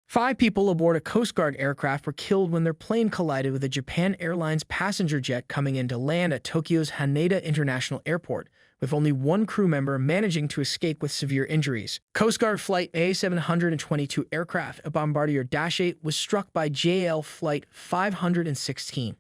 5 people aboard a Coast Guard aircraft were killed when their plane collided with a Japan Airlines passenger jet coming in to land at Tokyo's Haneda International Airport, with only one crew member managing to escape with severe injuries. Coast Guard Flight A722 aircraft, a Bombardier Dash-8, was struck by JAL Flight 516,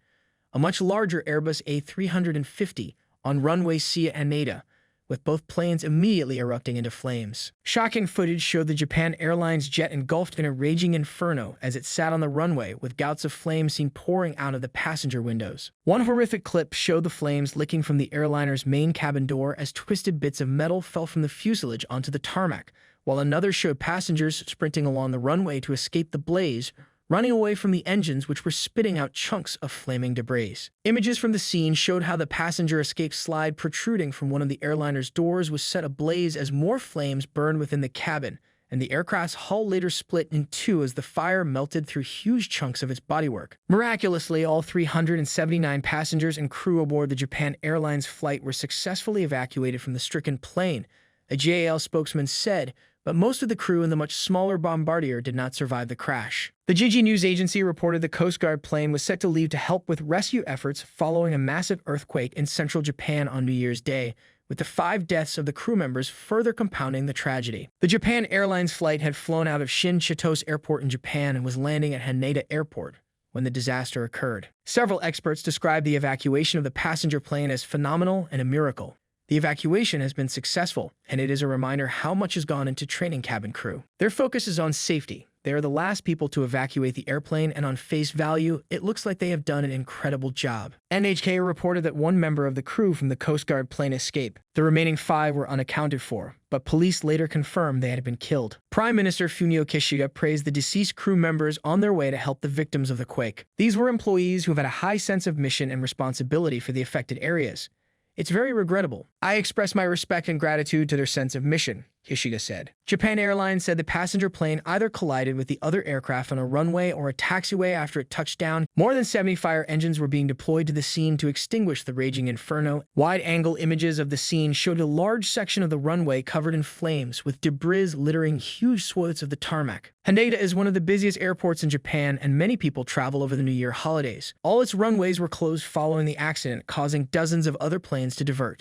a much larger Airbus A350, on runway C at Haneda, with both planes immediately erupting into flames. Shocking footage showed the Japan Airlines jet engulfed in a raging inferno as it sat on the runway, with gouts of flame seen pouring out of the passenger windows. One horrific clip showed the flames licking from the airliner's main cabin door as twisted bits of metal fell from the fuselage onto the tarmac, while another showed passengers sprinting along the runway to escape the blaze, running away from the engines which were spitting out chunks of flaming debris. Images from the scene showed how the passenger escape slide protruding from one of the airliner's doors was set ablaze as more flames burned within the cabin, and the aircraft's hull later split in two as the fire melted through huge chunks of its bodywork. Miraculously, all 379 passengers and crew aboard the Japan Airlines flight were successfully evacuated from the stricken plane, a JAL spokesman said, but most of the crew in the much smaller Bombardier did not survive the crash. The Jiji news agency reported the Coast Guard plane was set to leave to help with rescue efforts following a massive earthquake in central Japan on New Year's Day, with the 5 deaths of the crew members further compounding the tragedy. The Japan Airlines flight had flown out of Shin Chitose Airport in Japan and was landing at Haneda Airport when the disaster occurred. Several experts described the evacuation of the passenger plane as phenomenal and a miracle. The evacuation has been successful, and it is a reminder how much has gone into training cabin crew. Their focus is on safety. They are the last people to evacuate the airplane, and on face value, it looks like they have done an incredible job. NHK reported that one member of the crew from the Coast Guard plane escaped. The remaining 5 were unaccounted for, but police later confirmed they had been killed. Prime Minister Fumio Kishida praised the deceased crew members on their way to help the victims of the quake. These were employees who have had a high sense of mission and responsibility for the affected areas. It's very regrettable. I express my respect and gratitude to their sense of mission, Kishida said. Japan Airlines said the passenger plane either collided with the other aircraft on a runway or a taxiway after it touched down. More than 70 fire engines were being deployed to the scene to extinguish the raging inferno. Wide-angle images of the scene showed a large section of the runway covered in flames, with debris littering huge swaths of the tarmac. Haneda is one of the busiest airports in Japan, and many people travel over the New Year holidays. All its runways were closed following the accident, causing dozens of other planes to divert.